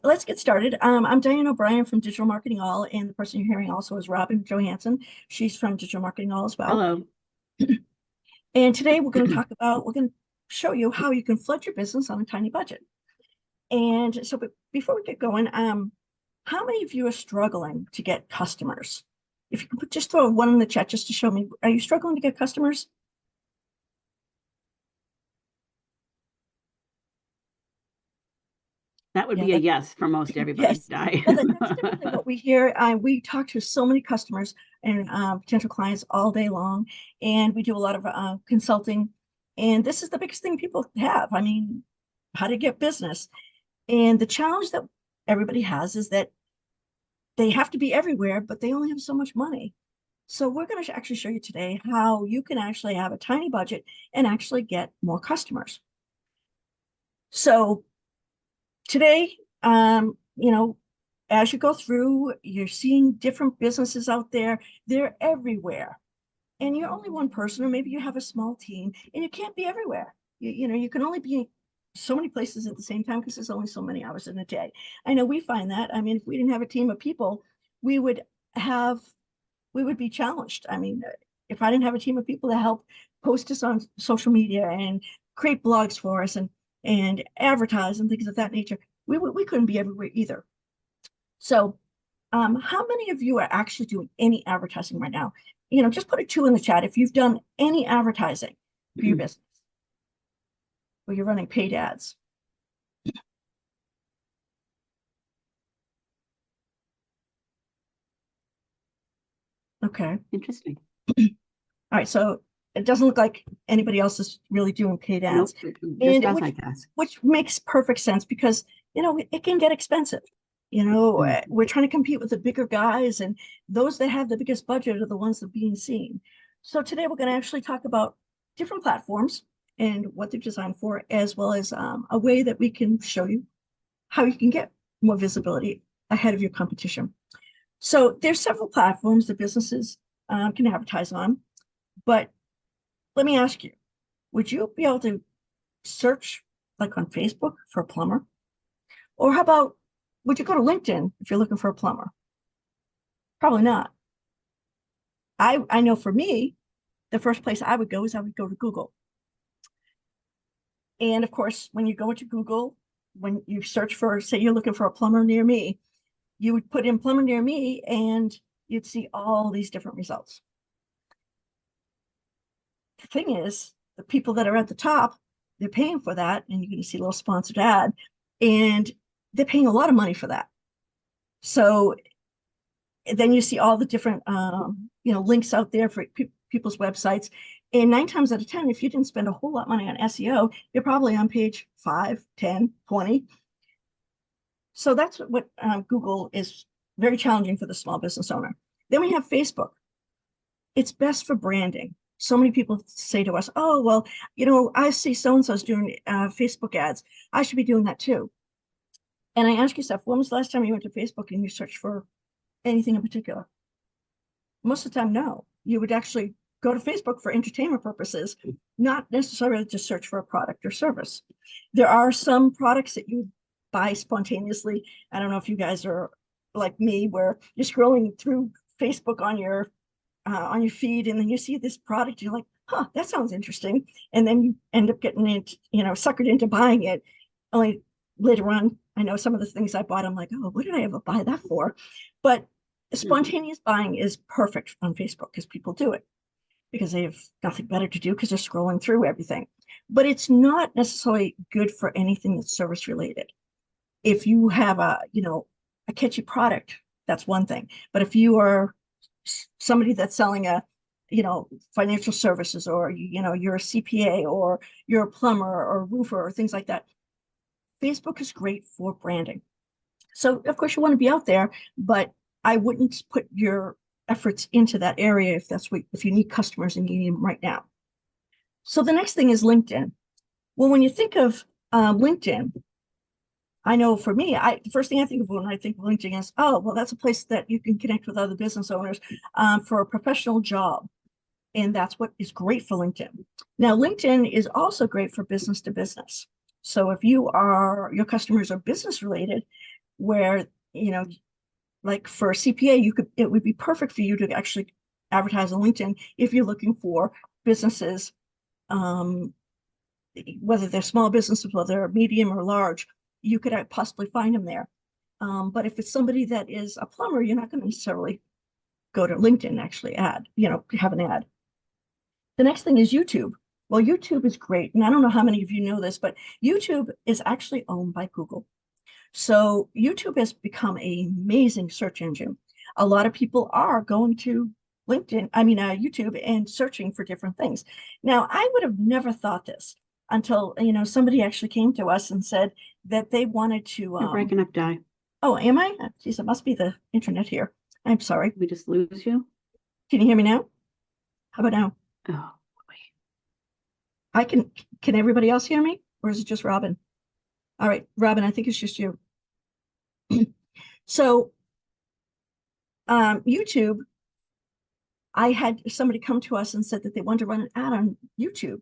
Let's get started. I'm Diane O'Brien from Digital Marketing All, and the person you're hearing also is Robin Johansson. She's from Digital Marketing All as well. Hello. And today we're going to show you how you can flood your business on a tiny budget. And so, but before we get going, how many of you are struggling to get customers? If you could just throw one in the chat just to show me, are you struggling to get customers? That would Yeah, be a yes for most everybody, yes. Di. Well, that's typically what we hear. We talk to so many customers and potential clients all day long, and we do a lot of consulting. And this is the biggest thing people have. I mean, how to get business. And the challenge that everybody has is that they have to be everywhere, but they only have so much money. So we're going to actually show you today how you can actually have a tiny budget and actually get more customers. So today, as you go through, you're seeing different businesses out there. They're everywhere. And you're only one person, or maybe you have a small team, and you can't be everywhere. You can only be so many places at the same time because there's only so many hours in a day. I know we find that. I mean, if we didn't have a team of people, we would have, we would be challenged. I mean, if I didn't have a team of people to help post us on social media and create blogs for us and advertise and things of that nature, we couldn't be everywhere either. So, how many of you are actually doing any advertising right now? Just put a 2 in the chat if you've done any advertising for your business or you're running paid ads. Okay. Interesting. All right. So it doesn't look like anybody else is really doing paid ads. Nope, it just And does my task. which makes perfect sense because, it can get expensive. We're trying to compete with the bigger guys, and those that have the biggest budget are the ones that are being seen. So today we're going to actually talk about different platforms and what they're designed for, as well as a way that we can show you how you can get more visibility ahead of your competition. So there's several platforms that businesses can advertise on, but let me ask you, would you be able to search like on Facebook for a plumber? Or how about, would you go to LinkedIn if you're looking for a plumber? Probably not. I know for me, the first place I would go is I would go to Google. And of course, when you go into Google, when you search for, say you're looking for a plumber near me, you would put in plumber near me and you'd see all these different results. The thing is, the people that are at the top, they're paying for that, and you're going to see a little sponsored ad, and they're paying a lot of money for that. So then you see all the different links out there for people's websites, and 9 times out of 10, if you didn't spend a whole lot of money on SEO, you're probably on page 5, 10, 20. So that's what Google is very challenging for the small business owner. Then we have Facebook. It's best for branding. So many people say to us, oh, well, I see so-and-so's doing Facebook ads. I should be doing that too. And I ask yourself, when was the last time you went to Facebook and you searched for anything in particular? Most of the time, no. You would actually go to Facebook for entertainment purposes, not necessarily to search for a product or service. There are some products that you buy spontaneously. I don't know if you guys are like me, where you're scrolling through Facebook on your feed, and then you see this product, you're like, huh, that sounds interesting. And then you end up getting it, suckered into buying it. Only later on, I know some of the things I bought, I'm like, oh, what did I ever buy that for? But spontaneous buying is perfect on Facebook because people do it because they have nothing better to do because they're scrolling through everything. But it's not necessarily good for anything that's service related. If you have a catchy product, that's one thing. But if you are somebody that's selling a financial services, or you're a CPA, or you're a plumber or a roofer or things like that, Facebook is great for branding. So of course you want to be out there, but I wouldn't put your efforts into that area if you need customers and you need them right now. So the next thing is LinkedIn. Well, when you think of LinkedIn, I know for me, the first thing I think of when I think of LinkedIn is, oh, well, that's a place that you can connect with other business owners for a professional job. And that's what is great for LinkedIn. Now, LinkedIn is also great for business to business. So if your customers are business related, where, you know, like for a CPA, it would be perfect for you to actually advertise on LinkedIn if you're looking for businesses, um, whether they're small businesses, whether they're medium or large, you could possibly find them there. But if it's somebody that is a plumber, you're not going to necessarily go to LinkedIn and actually have an ad. The next thing is YouTube. Well, YouTube is great. And I don't know how many of you know this, but YouTube is actually owned by Google. So YouTube has become an amazing search engine. A lot of people are going to YouTube and searching for different things. Now, I would have never thought this until, somebody actually came to us and said that they wanted to, You're breaking up, Di. oh, am I? Geez, it must be the internet here. I'm sorry. We just lose you? Can you hear me now? How about now? Oh, Can everybody else hear me? Or is it just Robin? All right, Robin, I think it's just you. So, YouTube, I had somebody come to us and said that they wanted to run an ad on YouTube,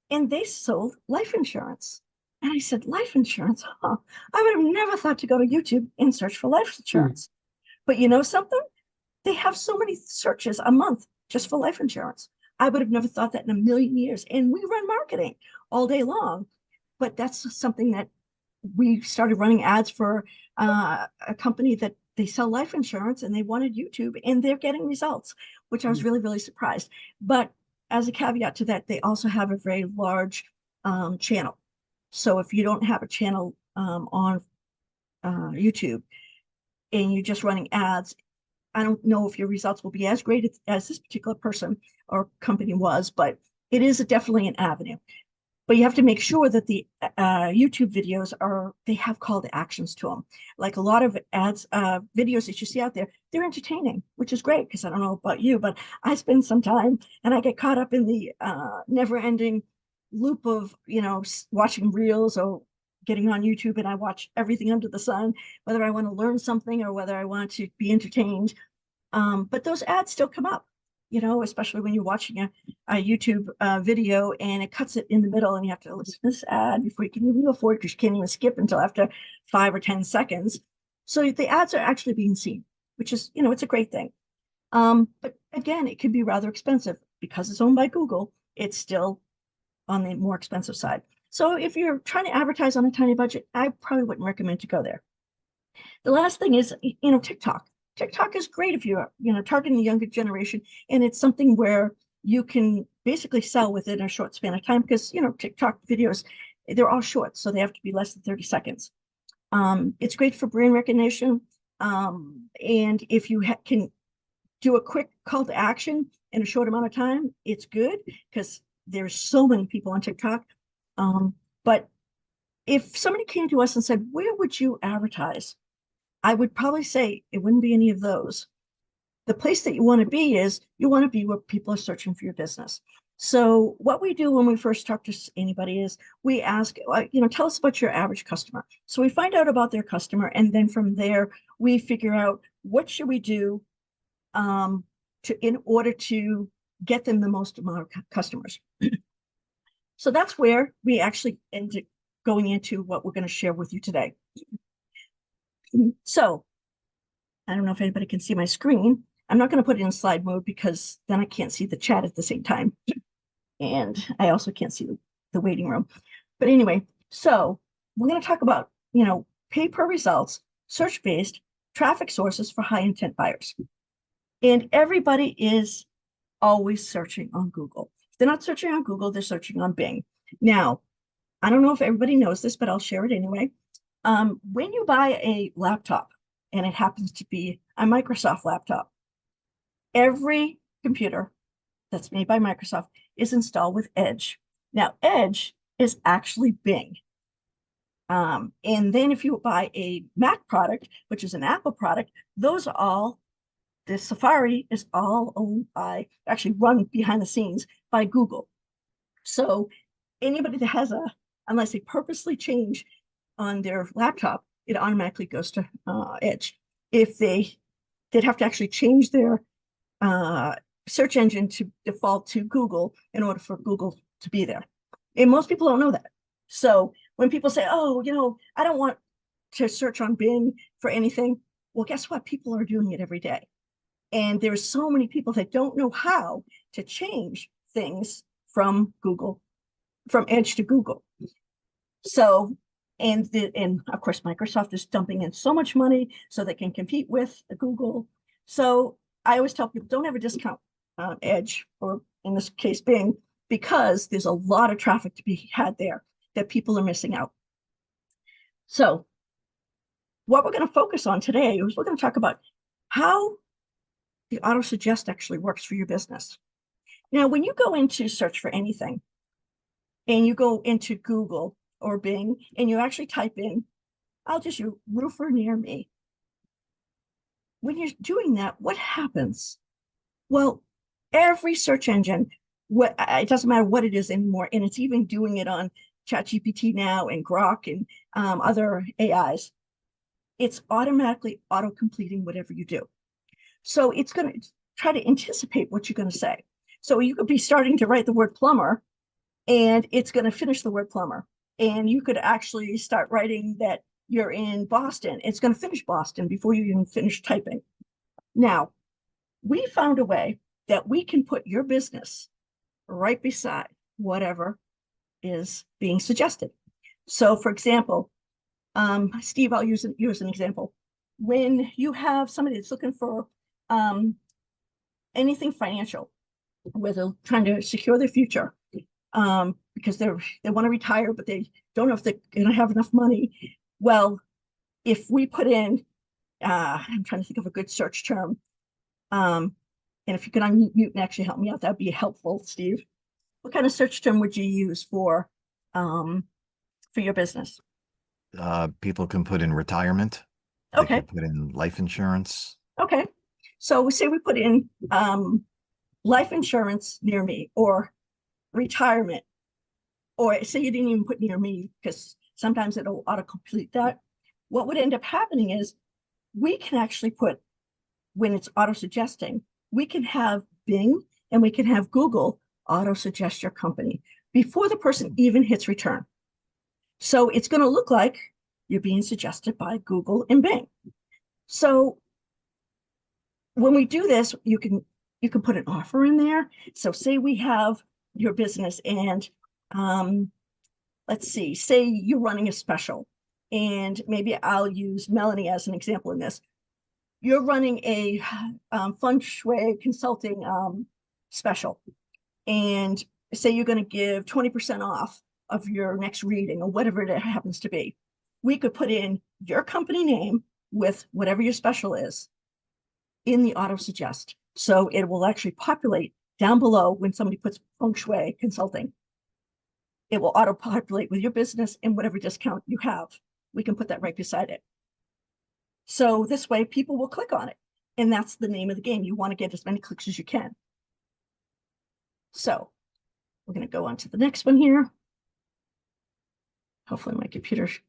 and they sold life insurance. And I said, life insurance? Huh. I would have never thought to go to YouTube and search for life insurance. But you know something? They have so many searches a month just for life insurance. I would have never thought that in a million years. And we run marketing all day long. But that's something that we started running ads for a company that they sell life insurance, and they wanted YouTube, and they're getting results, which I was really, really surprised. But as a caveat to that, they also have a very large channel. So if you don't have a channel on YouTube and you're just running ads, I don't know if your results will be as great as this particular person or company was, but it is definitely an avenue. But you have to make sure that the YouTube videos they have call to actions to them. Like a lot of videos that you see out there, they're entertaining, which is great, because I don't know about you, but I spend some time and I get caught up in the never ending loop of, watching reels or getting on YouTube, and I watch everything under the sun, whether I want to learn something or whether I want to be entertained. But those ads still come up, especially when you're watching a YouTube video and it cuts it in the middle and you have to listen to this ad before you can even afford it, because you can't even skip until after 5 or 10 seconds. So the ads are actually being seen, which is, it's a great thing. But again, it can be rather expensive because it's owned by Google. It's still on the more expensive side. So if you're trying to advertise on a tiny budget, I probably wouldn't recommend to go there. The last thing is, TikTok. TikTok is great if you're, targeting the younger generation, and it's something where you can basically sell within a short span of time, because, TikTok videos, they're all short, so they have to be less than 30 seconds. It's great for brand recognition. And if you can do a quick call to action in a short amount of time, it's good, because there's so many people on TikTok. But if somebody came to us and said, where would you advertise? I would probably say it wouldn't be any of those. The place that you want to be is, you want to be where people are searching for your business. So what we do when we first talk to anybody is we ask, tell us about your average customer. So we find out about their customer, and then from there, we figure out what should we do in order to get them the most amount of customers. So that's where we actually end up going into what we're going to share with you today. So I don't know if anybody can see my screen. I'm not going to put it in slide mode, because then I can't see the chat at the same time. And I also can't see the waiting room. But anyway, so we're going to talk about, pay per results, search-based traffic sources for high intent buyers. And everybody is always searching on Google. If they're not searching on Google, they're searching on Bing. Now, I don't know if everybody knows this, but I'll share it anyway. When you buy a laptop, and it happens to be a Microsoft laptop, every computer that's made by Microsoft is installed with Edge. Now, Edge is actually Bing. And then if you buy a Mac product, which is an Apple product, the Safari is all owned by, actually run behind the scenes by Google. So anybody that has unless they purposely change on their laptop, it automatically goes to Edge. If they'd have to actually change their search engine to default to Google in order for Google to be there. And most people don't know that. So when people say, oh, I don't want to search on Bing for anything. Well, guess what? People are doing it every day. And there's so many people that don't know how to change things from Google, from Edge to Google. So, and of course, Microsoft is dumping in so much money so they can compete with Google. So I always tell people, don't ever discount Edge, or in this case, Bing, because there's a lot of traffic to be had there that people are missing out. So what we're going to focus on today is we're going to talk about how the auto suggest actually works for your business. Now, when you go into search for anything and you go into Google or Bing and you actually type in, I'll just use roofer near me. When you're doing that, what happens? Well, every search engine, it doesn't matter what it is anymore, and it's even doing it on ChatGPT now and Grok and other AIs. It's automatically auto-completing whatever you do. So it's going to try to anticipate what you're going to say. So you could be starting to write the word plumber, and it's going to finish the word plumber. And you could actually start writing that you're in Boston. It's going to finish Boston before you even finish typing. Now, we found a way that we can put your business right beside whatever is being suggested. So, for example, Steve, I'll use an example. When you have somebody that's looking for anything financial, where they're trying to secure their future, because they want to retire, but they don't know if they're going to have enough money. Well, if we put in, I'm trying to think of a good search term, and if you could unmute and actually help me out, that'd be helpful, Steve. What kind of search term would you use for your business? People can put in retirement. They Okay. can put in life insurance. Okay. So say we put in life insurance near me, or retirement, or say you didn't even put near me, because sometimes it'll autocomplete that. What would end up happening is we can actually put, when it's auto suggesting, we can have Bing and we can have Google auto suggest your company before the person even hits return. So it's going to look like you're being suggested by Google and Bing. So when we do this, you can put an offer in there. So say we have your business, and let's see, say you're running a special, and maybe I'll use Melanie as an example in this. You're running a feng shui consulting special, and say you're going to give 20% off of your next reading or whatever it happens to be. We could put in your company name with whatever your special is in the auto suggest. So it will actually populate down below when somebody puts feng shui consulting. It will auto populate with your business and whatever discount you have. We can put that right beside it. So this way people will click on it. And that's the name of the game. You want to get as many clicks as you can. So we're going to go on to the next one here. Hopefully my computer's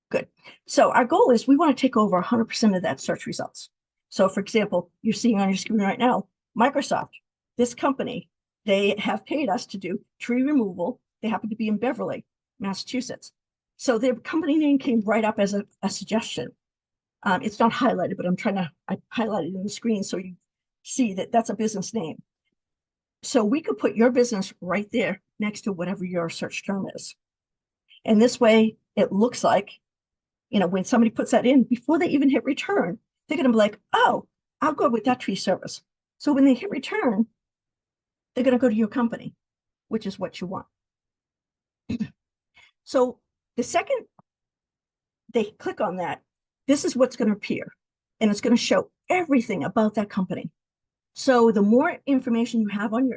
good. So our goal is we want to take over 100% of that search results. So for example, you're seeing on your screen right now, Microsoft, this company, they have paid us to do tree removal. They happen to be in Beverly, Massachusetts. So their company name came right up as a suggestion. It's not highlighted, but I highlighted it in the screen so you see that that's a business name. So we could put your business right there next to whatever your search term is. And this way it looks like, when somebody puts that in, before they even hit return, they're going to be like, oh, I'll go with that tree service. So when they hit return, they're going to go to your company, which is what you want. So the second they click on that, this is what's going to appear. And it's going to show everything about that company. So the more information you have on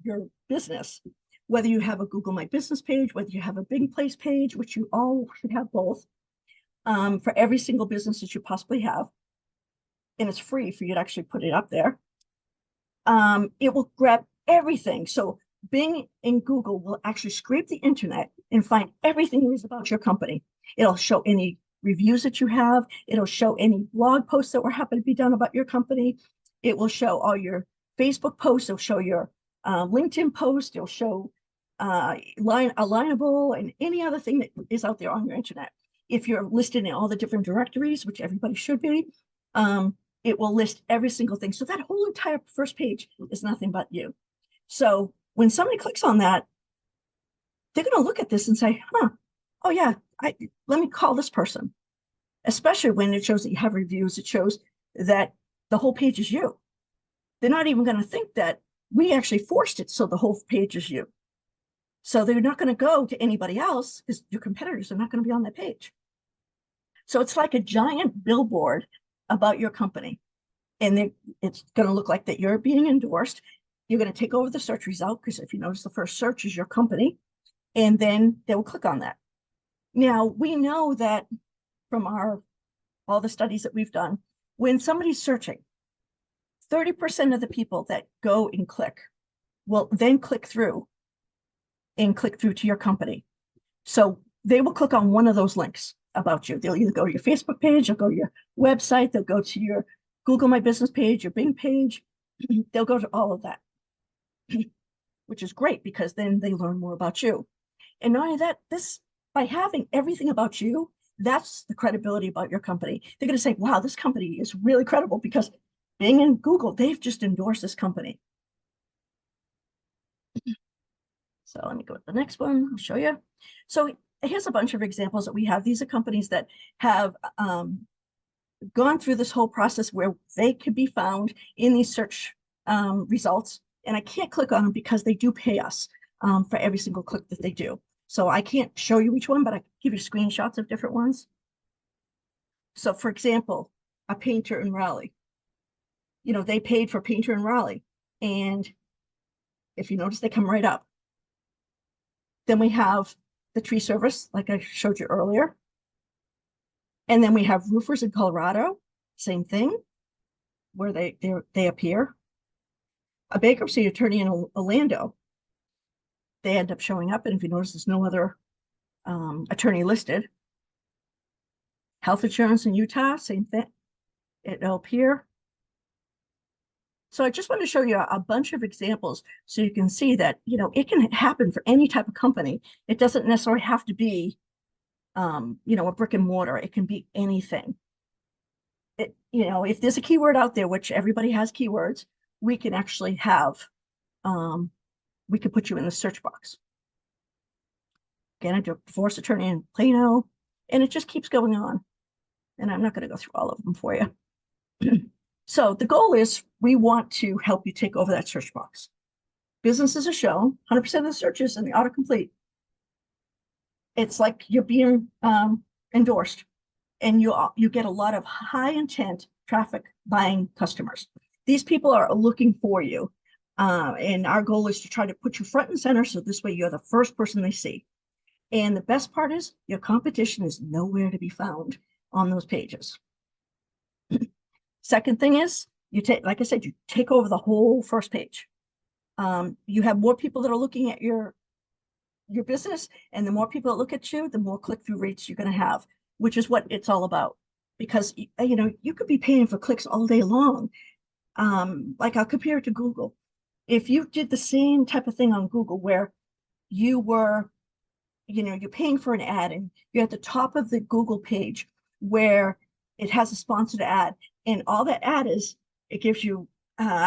your business, whether you have a Google My Business page, whether you have a Bing Place page, which you all should have both, for every single business that you possibly have, and it's free for you to actually put it up there, it will grab everything. So Bing and Google will actually scrape the internet and find everything there is about your company. It'll show any reviews that you have. It'll show any blog posts that were happen to be done about your company. It will show all your Facebook posts. It'll show your LinkedIn post. It'll show Alignable and any other thing that is out there on your internet. if you're listed in all the different directories, which everybody should be, it will list every single thing. So that whole entire first page is nothing but you. So when somebody clicks on that, they're going to look at this and say, huh, oh yeah, let me call this person. Especially when it shows that you have reviews, it shows that the whole page is you. They're not even going to think that we actually forced it so the whole page is you. So they're not going to go to anybody else because your competitors are not going to be on that page. So it's like a giant billboard about your company. And it's going to look like that you're being endorsed. You're going to take over the search result because if you notice, the first search is your company, and then they will click on that. Now, we know that from all the studies that we've done, when somebody's searching, 30% of the people that go and click will then click through to your company. So they will click on one of those links about you. They'll either go to your Facebook page, they'll go to your website, they'll go to your Google My Business page, your Bing page. They'll go to all of that, which is great because then they learn more about you. And not only that, by having everything about you, that's the credibility about your company. They're going to say, wow, this company is really credible because Bing and Google, they've just endorsed this company. So let me go to the next one. I'll show you. So here's a bunch of examples that we have. These are companies that have gone through this whole process where they could be found in these search results. And I can't click on them because they do pay us for every single click that they do. So I can't show you each one, but I can give you screenshots of different ones. So for example, a painter in Raleigh, they paid for painter in Raleigh. And if you notice, they come right up. Then we have the tree service, like I showed you earlier. And then we have roofers in Colorado, same thing, where they appear. A bankruptcy attorney in Orlando, they end up showing up. And if you notice, there's no other attorney listed. Health insurance in Utah, same thing. It'll appear. So I just want to show you a bunch of examples so you can see that, it can happen for any type of company. It doesn't necessarily have to be, a brick and mortar. It can be anything. If there's a keyword out there, which everybody has keywords, we can actually have, we can put you in the search box. Again, I do a divorce attorney in Plano, and it just keeps going on. And I'm not going to go through all of them for you. So the goal is we want to help you take over that search box. Businesses are shown, 100% of the searches in the autocomplete. It's like you're being endorsed, and you get a lot of high intent traffic buying customers. These people are looking for you. And our goal is to try to put you front and center. So this way you're the first person they see. And the best part is your competition is nowhere to be found on those pages. Second thing is like I said, you take over the whole first page. You have more people that are looking at your business, and the more people that look at you, the more click-through rates you're going to have, which is what it's all about. Because, you could be paying for clicks all day long. Like I'll compare it to Google. If you did the same type of thing on Google where you were, you're paying for an ad and you're at the top of the Google page where it has a sponsored ad, and all that ad is, it gives you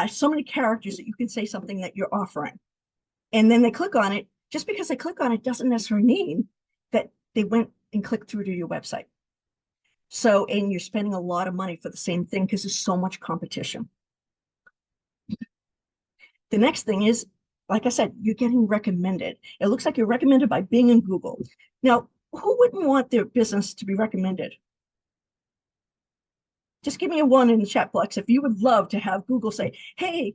so many characters that you can say something that you're offering. And then they click on it. Just because they click on it doesn't necessarily mean that they went and clicked through to your website. So, and you're spending a lot of money for the same thing because there's so much competition. The next thing is, like I said, you're getting recommended. It looks like you're recommended by Bing and Google. Now, who wouldn't want their business to be recommended? Just give me a 1 in the chat box if you would love to have Google say, hey,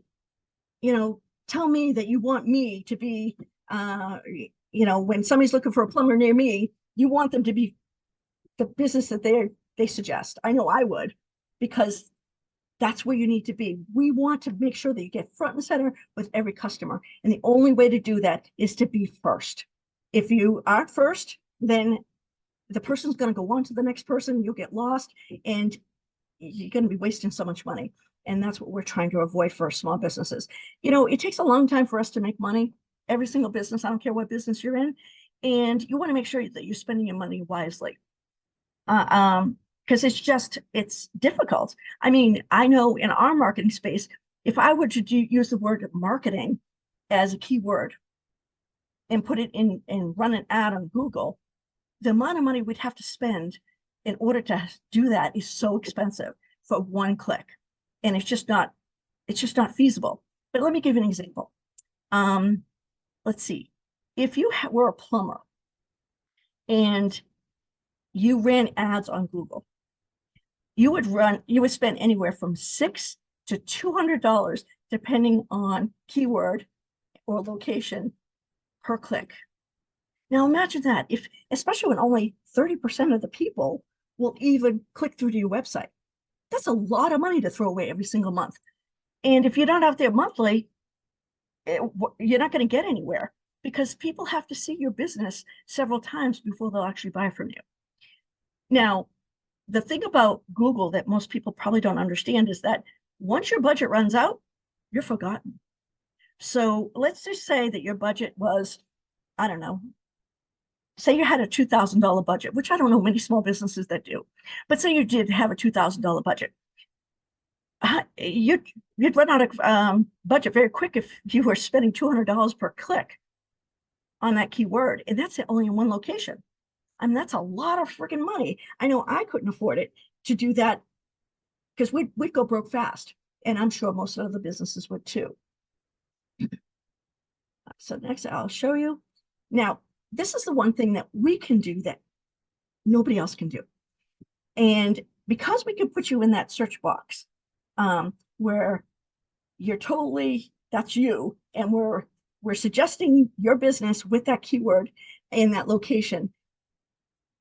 tell me that you want me to be, when somebody's looking for a plumber near me, you want them to be the business that they suggest. I know I would, because that's where you need to be. We want to make sure that you get front and center with every customer. And the only way to do that is to be first. If you aren't first, then the person's going to go on to the next person. You'll get lost, and you're going to be wasting so much money. And that's what we're trying to avoid for small businesses. It takes a long time for us to make money. Every single business, I don't care what business you're in. And you want to make sure that you're spending your money wisely. Uh, um, because it's difficult. I mean, I know in our marketing space, if I were to use the word marketing as a keyword and put it in and run an ad on Google, the amount of money we'd have to spend in order to do that is so expensive for one click. And it's just not feasible. But let me give you an example. Um, let's see. If you were a plumber and you ran ads on Google, you would spend anywhere from $600 to $200 depending on keyword or location per click. Now imagine that, if especially when only 30% of the people will even click through to your website. That's a lot of money to throw away every single month. And if you're not out there monthly, you're not going to get anywhere because people have to see your business several times before they'll actually buy from you. Now, the thing about Google that most people probably don't understand is that once your budget runs out, you're forgotten. So let's just say that your budget was, I don't know, say you had a $2,000 budget, which I don't know many small businesses that do, but say you did have a $2,000 budget. You'd run out of budget very quick if you were spending $200 per click on that keyword, and that's only in one location. I mean, that's a lot of freaking money. I know I couldn't afford it to do that because we'd go broke fast, and I'm sure most of the businesses would too. So next, I'll show you. Now, this is the one thing that we can do that nobody else can do, and because we can put you in that search box where you're totally that's you, and we're suggesting your business with that keyword in that location.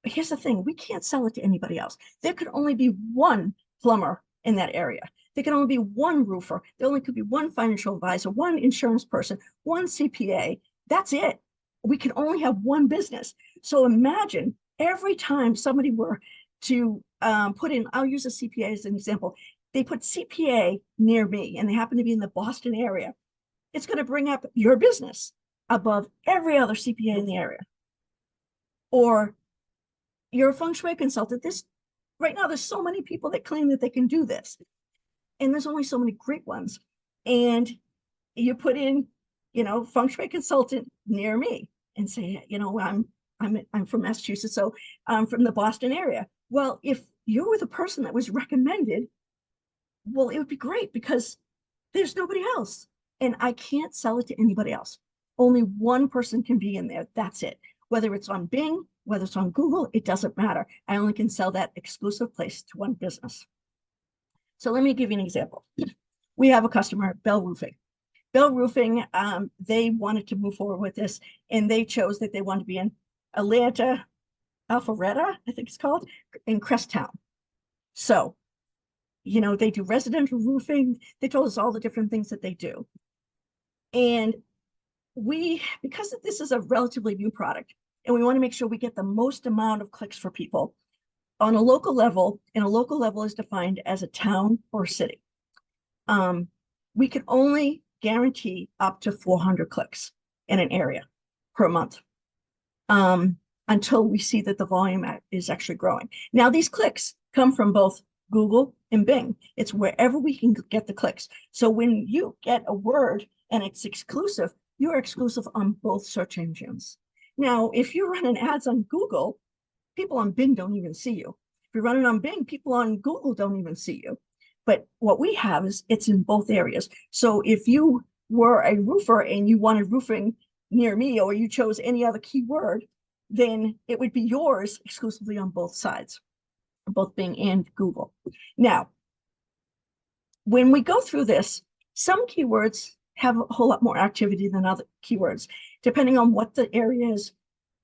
But here's the thing, we can't sell it to anybody else. There could only be one plumber in that area. There can only be one roofer. There only could be one financial advisor, one insurance person, one CPA. That's it. We can only have one business. So imagine every time somebody were to put in, I'll use a CPA as an example. They put CPA near me and they happen to be in the Boston area. It's going to bring up your business above every other CPA in the area. Or you're a feng shui consultant. This right now, there's so many people that claim that they can do this, and there's only so many great ones. And you put in, feng shui consultant near me, and say, I'm from Massachusetts, so I'm from the Boston area. Well, if you were the person that was recommended, well, it would be great because there's nobody else, and I can't sell it to anybody else. Only one person can be in there. That's it. Whether it's on Bing, whether it's on Google, it doesn't matter. I only can sell that exclusive place to one business. So let me give you an example. We have a customer, Bell Roofing. Bell Roofing, they wanted to move forward with this, and they chose that they wanted to be in Atlanta, Alpharetta, I think it's called, in Cresttown. So, they do residential roofing. They told us all the different things that they do. And because this is a relatively new product, and we want to make sure we get the most amount of clicks for people on a local level, and a local level is defined as a town or city. We can only guarantee up to 400 clicks in an area per month until we see that the volume is actually growing. Now, these clicks come from both Google and Bing. It's wherever we can get the clicks. So when you get a word and it's exclusive, you're exclusive on both search engines. Now, if you're running ads on Google, people on Bing don't even see you. If you're running on Bing, people on Google don't even see you. But what we have is it's in both areas. So if you were a roofer and you wanted roofing near me, or you chose any other keyword, then it would be yours exclusively on both sides, both Bing and Google. Now, when we go through this, some keywords have a whole lot more activity than other keywords, depending on what the area is,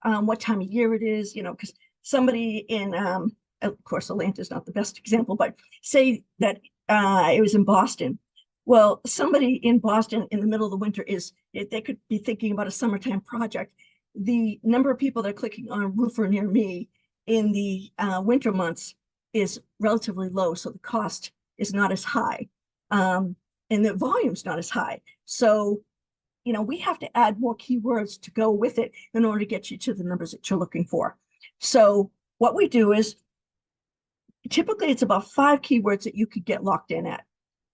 what time of year it is, because somebody in, of course, Atlanta is not the best example, but say that it was in Boston. Well, somebody in Boston in the middle of the winter they could be thinking about a summertime project. The number of people that are clicking on a roofer near me in the winter months is relatively low, so the cost is not as high, and the volume's not as high. So, we have to add more keywords to go with it in order to get you to the numbers that you're looking for. So what we do is typically it's about 5 keywords that you could get locked in at.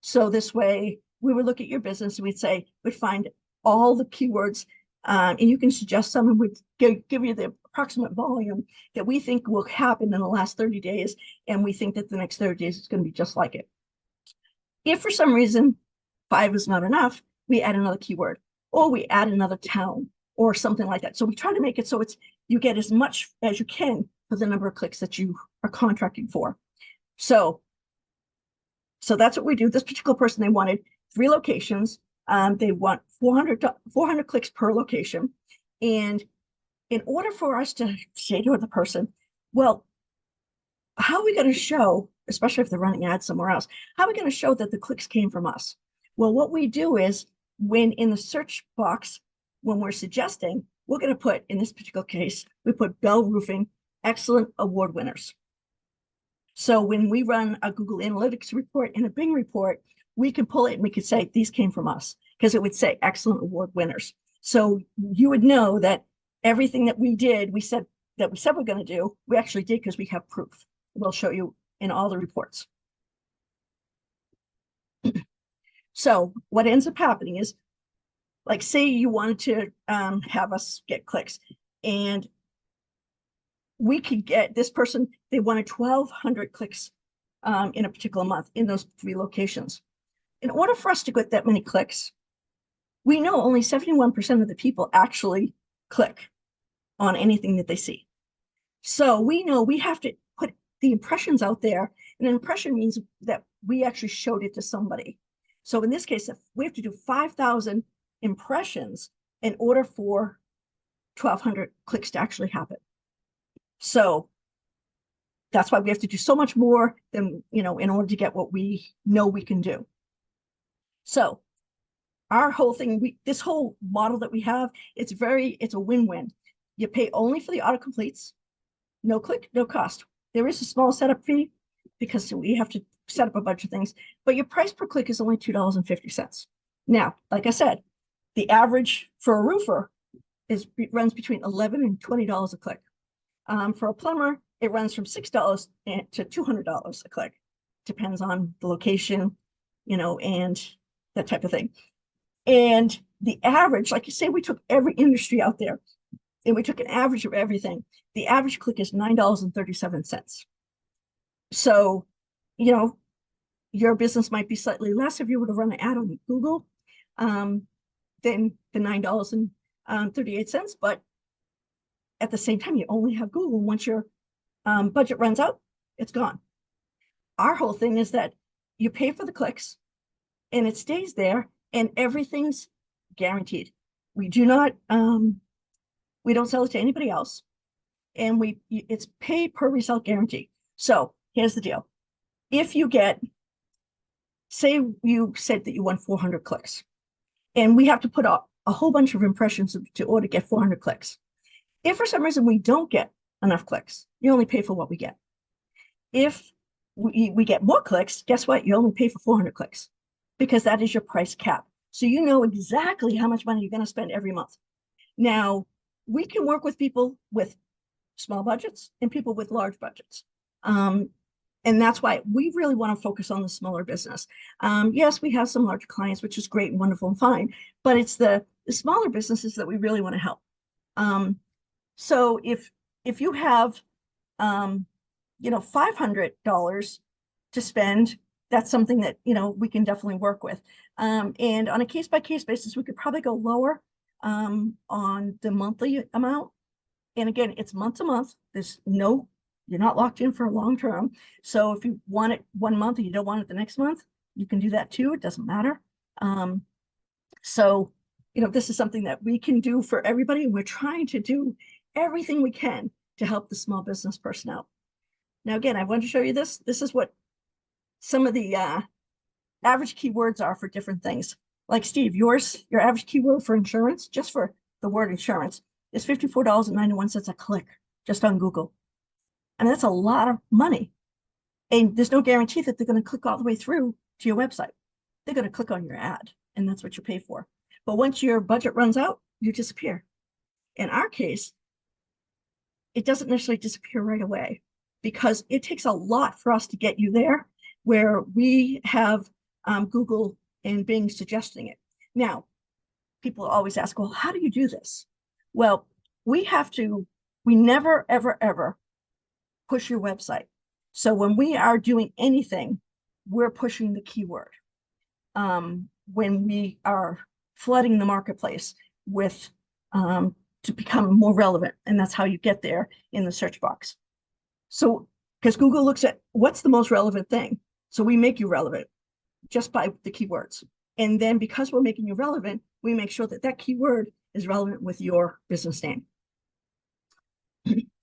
So this way we would look at your business and we'd find all the keywords, and you can suggest some and we'd give you the approximate volume that we think will happen in the last 30 days. And we think that the next 30 days is going to be just like it. If for some reason 5 is not enough, we add another keyword or we add another town or something like that. So we try to make it so you get as much as you can for the number of clicks that you are contracting for. So that's what we do. This particular person, they wanted 3 locations. They want 400 clicks per location. And in order for us to say to the person, well, how are we going to show, especially if they're running ads somewhere else, how are we going to show that the clicks came from us? Well, what we do is when in the search box, when we're suggesting, we're going to put, in this particular case, we put Bell Roofing, excellent award winners. So when we run a Google Analytics report and a Bing report, we can pull it and we could say, these came from us, because it would say excellent award winners. So you would know that everything that we did, we said we're going to do, we actually did because we have proof. We'll show you in all the reports. So what ends up happening is, like, say you wanted to have us get clicks, and we could get this person, they wanted 1,200 clicks in a particular month in those 3 locations. In order for us to get that many clicks, we know only 71% of the people actually click on anything that they see. So we know we have to put the impressions out there, and an impression means that we actually showed it to somebody. So in this case, we have to do 5,000 impressions in order for 1,200 clicks to actually happen. So that's why we have to do so much more than, in order to get what we know we can do. So our whole thing, this whole model that we have, it's a win-win. You pay only for the autocompletes, no click, no cost. There is a small setup fee because we have to set up a bunch of things, but your price per click is only $2.50. Now, like I said, the average for a roofer runs between $11 and $20 a click. For a plumber, it runs from $6 to $200 a click. Depends on the location, and that type of thing. And the average, like you say, we took every industry out there and we took an average of everything. The average click is $9.37. So, your business might be slightly less if you were to run an ad on Google than the $9.38. But at the same time, you only have Google. Once your budget runs out, it's gone. Our whole thing is that you pay for the clicks and it stays there and everything's guaranteed. We do not, we don't sell it to anybody else. And it's pay per result guarantee. So here's the deal. If you get, say you said that you want 400 clicks and we have to put up a whole bunch of impressions to order to get 400 clicks. If for some reason we don't get enough clicks, you only pay for what we get. If we get more clicks, guess what? You only pay for 400 clicks because that is your price cap. So you know exactly how much money you're going to spend every month. Now, we can work with people with small budgets and people with large budgets. And that's why we really want to focus on the smaller business. Yes, we have some large clients, which is great and wonderful and fine, but it's the smaller businesses that we really want to help. So if you have, $500 to spend, that's something that, we can definitely work with. And on a case-by-case basis, we could probably go lower on the monthly amount. And again, it's month to month. You're not locked in for a long term. So if you want it one month and you don't want it the next month, you can do that too. It doesn't matter. So, this is something that we can do for everybody. And we're trying to do everything we can to help the small business person out. Now, again, I want to show you this. This is what some of the average keywords are for different things. Like Steve, your average keyword for insurance, just for the word insurance, is $54.91 a click just on Google. And that's a lot of money. And there's no guarantee that they're going to click all the way through to your website. They're going to click on your ad, and that's what you pay for. But once your budget runs out, you disappear. In our case, it doesn't necessarily disappear right away because it takes a lot for us to get you there where we have Google and Bing suggesting it. Now, people always ask, well, how do you do this? Well, we never, ever, ever push your website. So when we are doing anything, we're pushing the keyword. When we are flooding the marketplace with to become more relevant, and that's how you get there in the search box. So because Google looks at what's the most relevant thing, so we make you relevant just by the keywords. And then because we're making you relevant, we make sure that that keyword is relevant with your business name.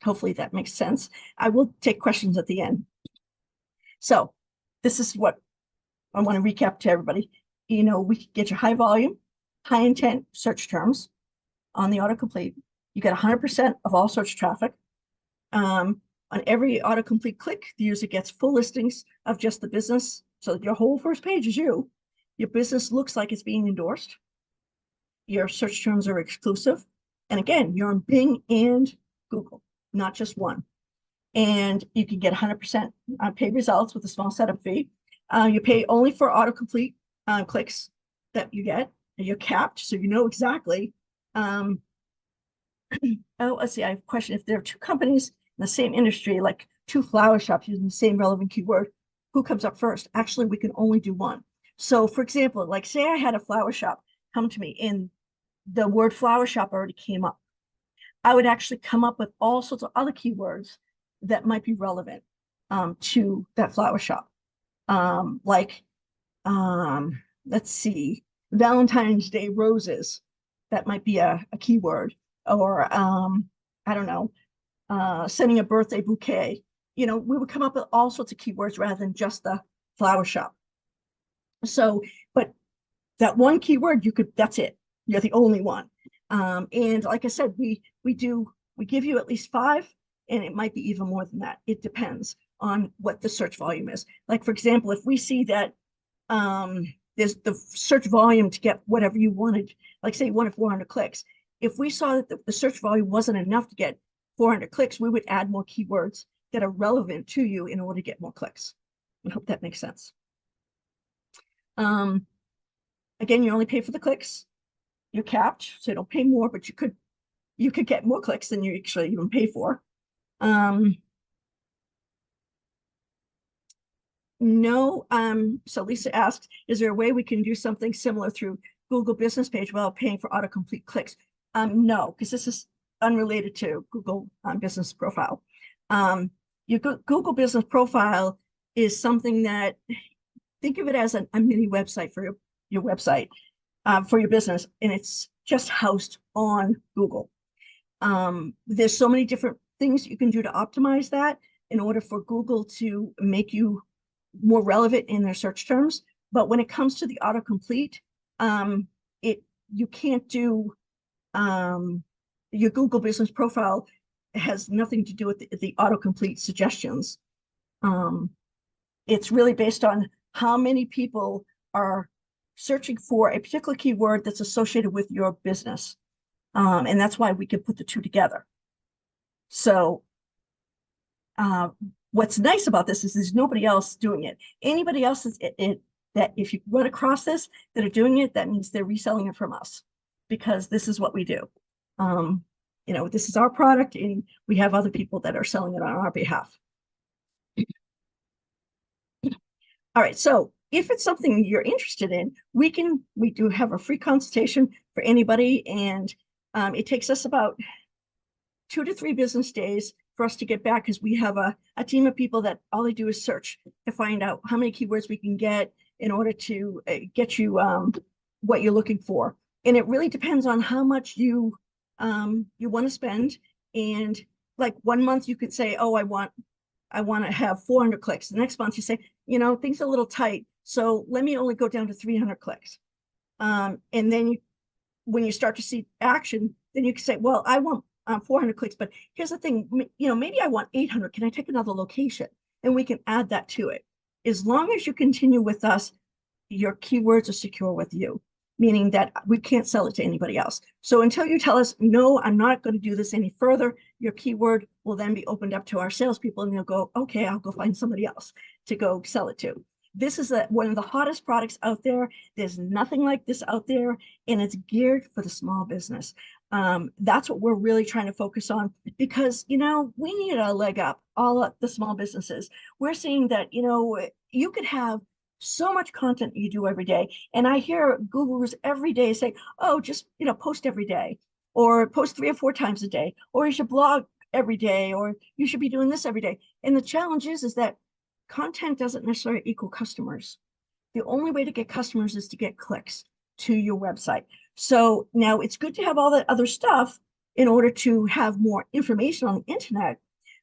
Hopefully that makes sense. I will take questions at the end. So this is what I want to recap to everybody. You know, we get your high volume, high intent search terms on the autocomplete. You get 100% of all search traffic. On every autocomplete click, the user gets full listings of just the business. So your whole first page is you. Your business looks like it's being endorsed. Your search terms are exclusive. And again, you're on Bing and Google, not just one. And you can get 100% paid results with a small setup fee. You pay only for autocomplete clicks that you get. You're capped, so you know exactly. Oh, let's see, I have a question. If there are two companies in the same industry, like two flower shops using the same relevant keyword, who comes up first? Actually, we can only do one. So for example, like say I had a flower shop come to me and the word flower shop already came up. I would actually come up with all sorts of other keywords that might be relevant to that flower shop. Like, let's see, Valentine's Day roses. That might be a keyword. Or, I don't know, sending a birthday bouquet. You know, we would come up with all sorts of keywords rather than just the flower shop. So, but that one keyword, that's it. You're the only one. And like I said, we give you at least 5, and it might be even more than that. It depends on what the search volume is. Like, for example, if we see that there's the search volume to get whatever you wanted, like say you wanted 400 clicks. If we saw that the search volume wasn't enough to get 400 clicks, we would add more keywords that are relevant to you in order to get more clicks. I hope that makes sense. Again, you only pay for the clicks. You're capped, so you don't pay more, but you could get more clicks than you actually even pay for. No. So Lisa asked, is there a way we can do something similar through Google Business Page without paying for autocomplete clicks? No, because this is unrelated to Google Business Profile. Your Google Business Profile is something that, think of it as a mini website for your website, for your business, and it's just housed on Google. There's so many different things you can do to optimize that in order for Google to make you more relevant in their search terms. But when it comes to the autocomplete, you can't do your Google Business Profile has nothing to do with the autocomplete suggestions. It's really based on how many people are searching for a particular keyword that's associated with your business. And that's why we can put the two together. So what's nice about this is there's nobody else doing it. Anybody else that if you run across this that are doing it, that means they're reselling it from us, because this is what we do. You know, this is our product, and we have other people that are selling it on our behalf. All right, so if it's something you're interested in, we do have a free consultation for anybody, and it takes us about 2 to 3 business days for us to get back, because we have a team of people that all they do is search to find out how many keywords we can get in order to get you what you're looking for. And it really depends on how much you want to spend. And like 1 month you could say, oh, I want to have 400 clicks. The next month you say, you know, things are a little tight, so let me only go down to 300 clicks. And then when you start to see action, then you can say, well, I want 400 clicks, but here's the thing, you know, maybe I want 800. Can I take another location? And we can add that to it. As long as you continue with us, your keywords are secure with you. meaning that we can't sell it to anybody else. So until you tell us, no, I'm not going to do this any further, your keyword will then be opened up to our salespeople and they'll go, okay, I'll go find somebody else to go sell it to. This is one of the hottest products out there. There's nothing like this out there, and it's geared for the small business. That's what we're really trying to focus on because, we need a leg up, all the small businesses. We're seeing that, you could have so much content you do every day. And I hear gurus every day say, oh, just, post every day or post 3 or 4 times a day, or you should blog every day, or you should be doing this every day. And the challenge is that content doesn't necessarily equal customers. The only way to get customers is to get clicks to your website. So now it's good to have all that other stuff in order to have more information on the internet.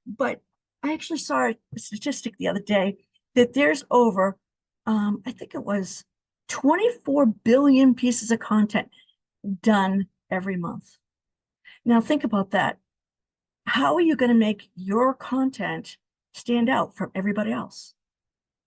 But I actually saw a statistic the other day that there's over, I think it was 24 billion pieces of content done every month. Now think about that. How are you going to make your content stand out from everybody else?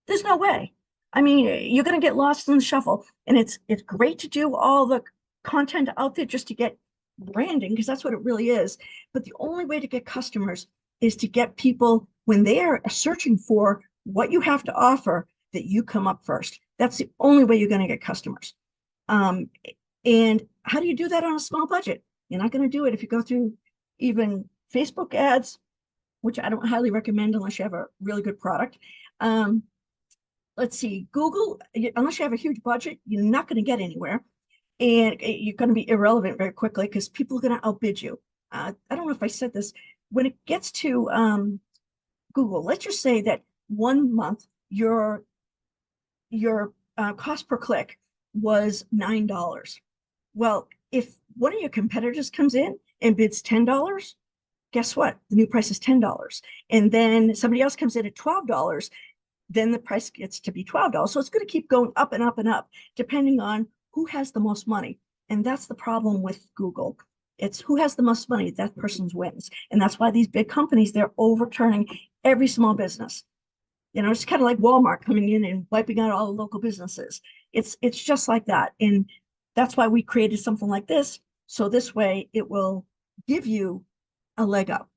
There's no way. I mean, you're going to get lost in the shuffle, and it's great to do all the content out there just to get branding because that's what it really is. But the only way to get customers is to get people when they are searching for what you have to offer that you come up first. That's the only way you're going to get customers. And how do you do that on a small budget? You're not going to do it if you go through even Facebook ads, which I don't highly recommend unless you have a really good product. Let's see, Google, unless you have a huge budget, you're not going to get anywhere. And you're going to be irrelevant very quickly because people are going to outbid you. I don't know if I said this. When it gets to Google, let's just say that 1 month your cost per click was $9. Well, if one of your competitors comes in and bids $10, guess what? The new price is $10. And then somebody else comes in at $12, then the price gets to be $12. So it's going to keep going up and up and up, depending on who has the most money. And that's the problem with Google. It's who has the most money, that person wins. And that's why these big companies, they're overturning every small business. It's kind of like Walmart coming in and wiping out all the local businesses. It's just like that. And that's why we created something like this. So this way it will give you a leg up.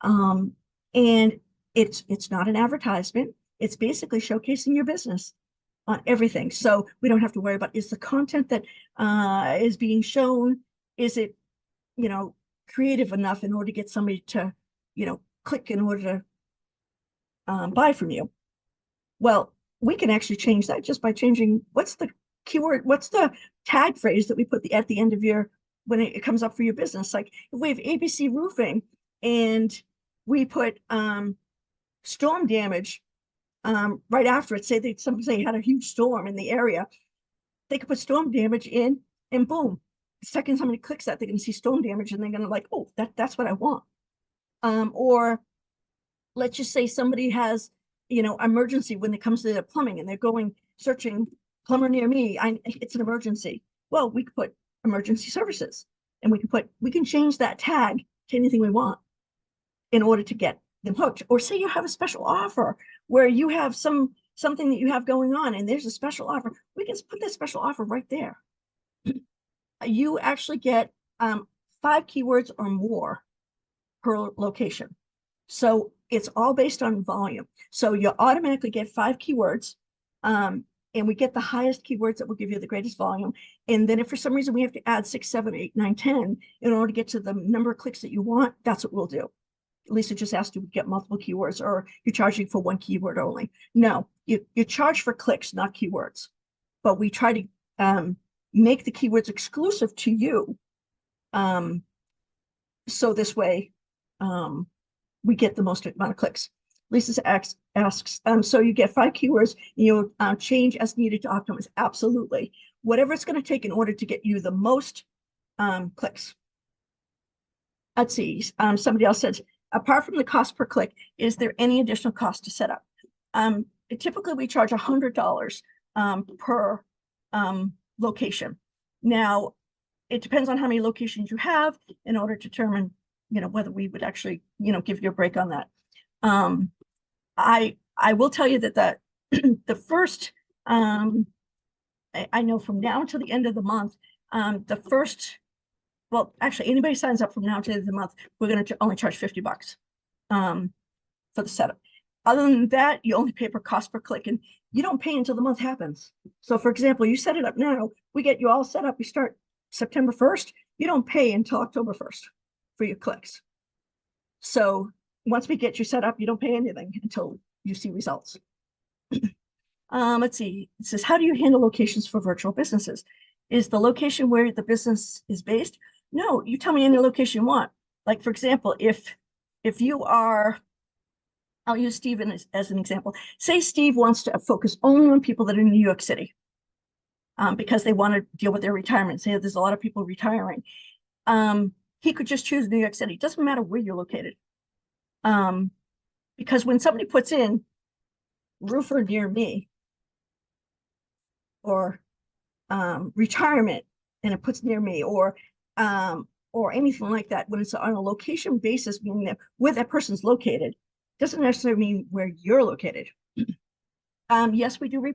And it's not an advertisement. It's basically showcasing your business on everything. So we don't have to worry about, is the content that is being shown, is it, creative enough in order to get somebody to, click in order to buy from you? Well, we can actually change that just by changing what's the keyword, what's the tag phrase that we put at the end of when it comes up for your business. Like if we have ABC roofing and we put storm damage right after it, say somebody had a huge storm in the area, they could put storm damage in and boom, the second somebody clicks that, they're going to see storm damage and they're going to like, oh, that's what I want. Or let's just say somebody has, emergency when it comes to the plumbing and they're going searching plumber near me. It's an emergency. Well, we could put emergency services and we can change that tag to anything we want in order to get them hooked. Or say you have a special offer where you have something that you have going on and there's a special offer. We can put that special offer right there. You actually get 5 keywords or more per location. So it's all based on volume. So you automatically get 5 keywords, and we get the highest keywords that will give you the greatest volume. And then if for some reason we have to add 6, 7, 8, 9, 10 in order to get to the number of clicks that you want, that's what we'll do. Lisa just asked you to get multiple keywords, or you're charging for 1 keyword only. No, you charge for clicks, not keywords. But we try to make the keywords exclusive to you. So this way, we get the most amount of clicks. Lisa asks, so you get 5 keywords, you change as needed to optimize. Absolutely. Whatever it's going to take in order to get you the most clicks. Let's see. Somebody else says, apart from the cost per click, is there any additional cost to set up? Typically, we charge $100 per location. Now, it depends on how many locations you have in order to determine, whether we would actually, give you a break on that. I will tell you that the first I know from now until the end of the month, the first, well, actually, anybody signs up from now to the end of the month, we're going to only charge $50 for the setup. Other than that, you only pay per cost per click, and you don't pay until the month happens. So, for example, you set it up now, we get you all set up, we start September 1st, you don't pay until October 1st for your clicks. So once we get you set up, you don't pay anything until you see results. Let's see. It says, how do you handle locations for virtual businesses? Is the location where the business is based? No, you tell me any location you want. Like, for example, if you are, I'll use Steven as an example. Say Steve wants to focus only on people that are in New York City because they want to deal with their retirement. Say there's a lot of people retiring. He could just choose New York City. It doesn't matter where you're located. Because when somebody puts in roofer near me or retirement and it puts near me or anything like that, when it's on a location basis, meaning that where that person's located, doesn't necessarily mean where you're located. Yes, we do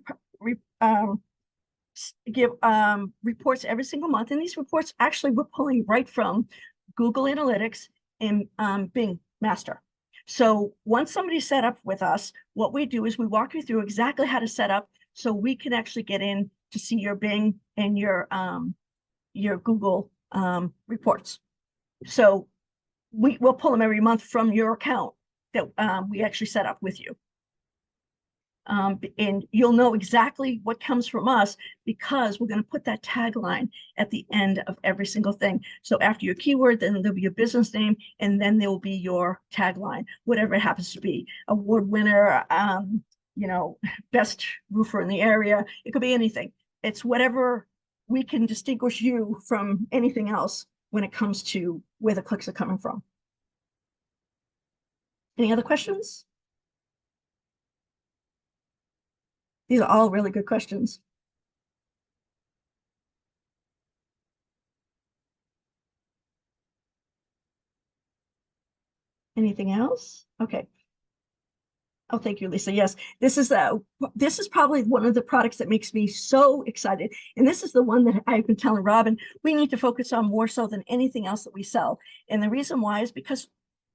give reports every single month, and these reports actually we're pulling right from Google Analytics and Bing Master. So once somebody's set up with us, what we do is we walk you through exactly how to set up so we can actually get in to see your Bing and your Google reports. So we'll pull them every month from your account that we actually set up with you. And you'll know exactly what comes from us because we're going to put that tagline at the end of every single thing. So after your keyword, then there'll be your business name, and then there will be your tagline, whatever it happens to be. Award winner, best roofer in the area. It could be anything. It's whatever we can distinguish you from anything else when it comes to where the clicks are coming from. Any other questions? These are all really good questions. Anything else? Okay. Oh, thank you, Lisa. Yes, this is probably one of the products that makes me so excited. And this is the one that I've been telling Robin we need to focus on more so than anything else that we sell. And the reason why is because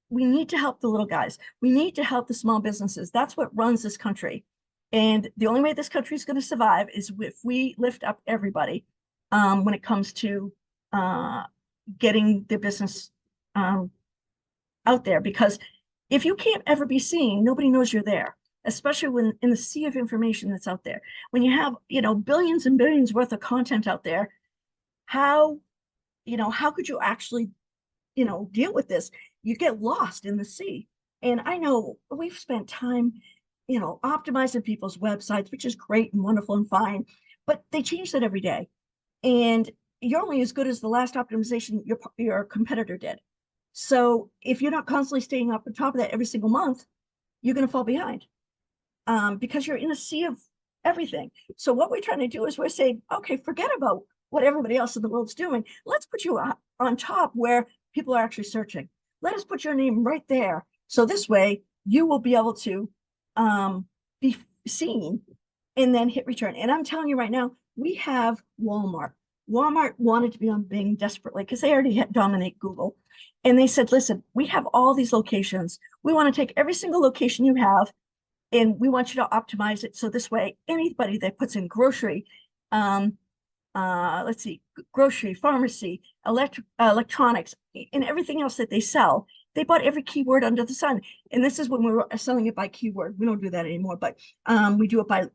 we need to help the little guys. We need to help the small businesses. That's what runs this country. And the only way this country is going to survive is if we lift up everybody when it comes to getting their business out there. Because if you can't ever be seen, nobody knows you're there, especially when in the sea of information that's out there. When you have, billions and billions worth of content out there, how could you actually, deal with this? You get lost in the sea. And I know we've spent time, optimizing people's websites, which is great and wonderful and fine, but they change that every day. And you're only as good as the last optimization your competitor did. So if you're not constantly staying up on top of that every single month, you're going to fall behind because you're in a sea of everything. So what we're trying to do is we're saying, okay, forget about what everybody else in the world's doing. Let's put you on top where people are actually searching. Let us put your name right there. So this way you will be able to be seen and then hit return. And I'm telling you right now, we have Walmart. Walmart wanted to be on Bing desperately because they already dominate Google. And they said, listen, we have all these locations. We want to take every single location you have and we want you to optimize it. So this way, anybody that puts in grocery, let's see, grocery, pharmacy, electronics, and everything else that they sell, they bought every keyword under the sun. And this is when we were selling it by keyword. We don't do that anymore, but we do it by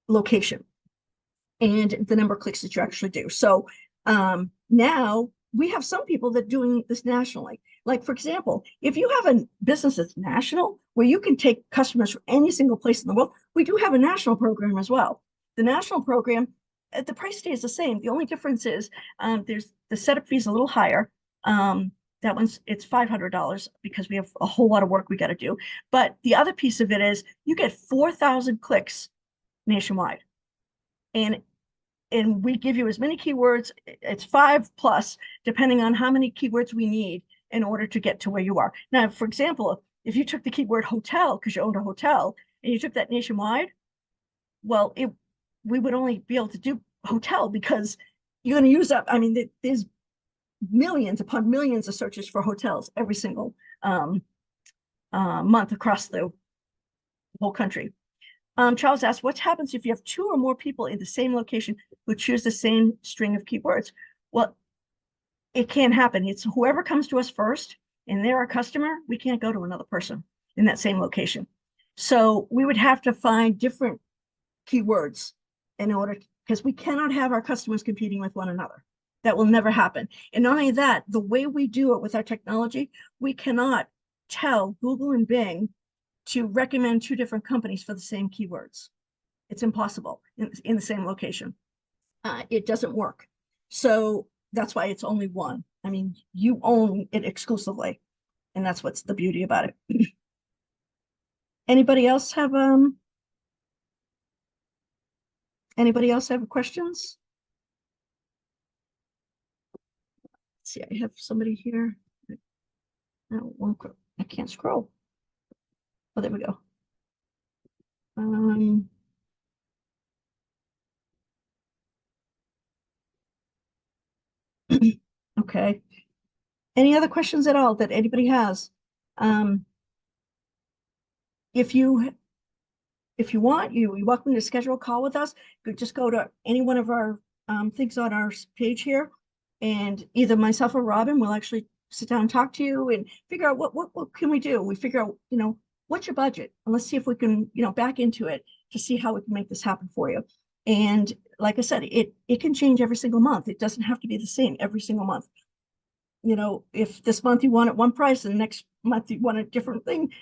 location and the number of clicks that you actually do. So now we have some people that are doing this nationally. Like, for example, if you have a business that's national, where you can take customers from any single place in the world, we do have a national program as well. The national program, the price stays the same. The only difference is there's the setup fee is a little higher. That it's $500 because we have a whole lot of work we got to do. But the other piece of it is you get 4,000 clicks nationwide. And we give you as many keywords, it's 5+, depending on how many keywords we need in order to get to where you are. Now, for example, if you took the keyword hotel, because you owned a hotel, and you took that nationwide, well, we would only be able to do hotel because you're going to use up. I mean, there's millions upon millions of searches for hotels every single month across the whole country. Charles asks, what happens if you have two or more people in the same location who choose the same string of keywords? Well, it can't happen. It's whoever comes to us first and they're our customer, we can't go to another person in that same location. So we would have to find different keywords in order, because we cannot have our customers competing with one another. That will never happen. And not only that, the way we do it with our technology, we cannot tell Google and Bing to recommend two different companies for the same keywords. It's impossible in the same location. It doesn't work. So that's why it's only one. I mean, you own it exclusively, and that's what's the beauty about it. Anybody else have questions? Let's see, I have somebody here. No, I can't scroll. Oh, there we go. Okay. Any other questions at all that anybody has? If you want, you're welcome to schedule a call with us. You just go to any one of our things on our page here, and either myself or Robin will actually sit down and talk to you and figure out what can we do. We figure out, what's your budget, and let's see if we can, back into it to see how we can make this happen for you. And like I said, it can change every single month. It doesn't have to be the same every single month. If this month you want it one price and next month you want a different thing,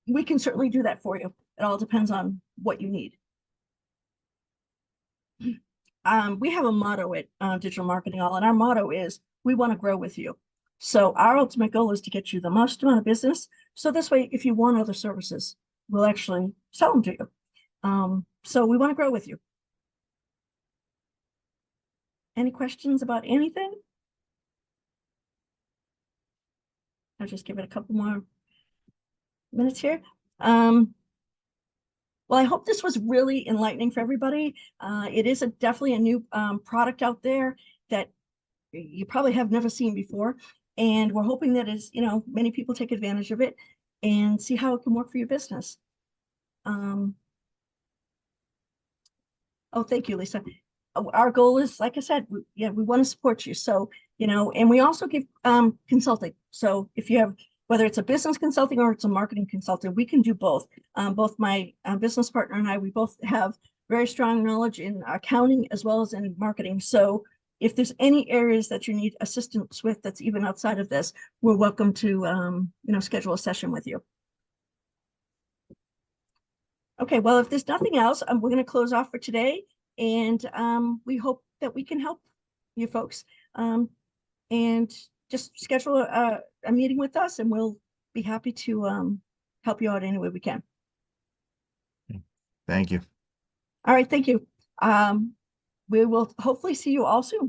we can certainly do that for you. It all depends on what you need. We have a motto at Digital Marketing All, and our motto is, we want to grow with you. So our ultimate goal is to get you the most amount of business. So this way, if you want other services, we'll actually sell them to you. So we want to grow with you. Any questions about anything? I'll just give it a couple more minutes here. Well, I hope this was really enlightening for everybody. It is definitely a new product out there that you probably have never seen before. And we're hoping that many people take advantage of it and see how it can work for your business. Oh, thank you, Lisa. Our goal is, like I said, we want to support you. So, and we also give consulting. So if you have, whether it's a business consulting or it's a marketing consultant, we can do both. Both my business partner and I, we both have very strong knowledge in accounting as well as in marketing. So if there's any areas that you need assistance with that's even outside of this, we're welcome to schedule a session with you. Okay, well, if there's nothing else, we're going to close off for today, and we hope that we can help you folks. And just schedule a meeting with us, and we'll be happy to help you out any way we can. Thank you. All right, thank you. We will hopefully see you all soon.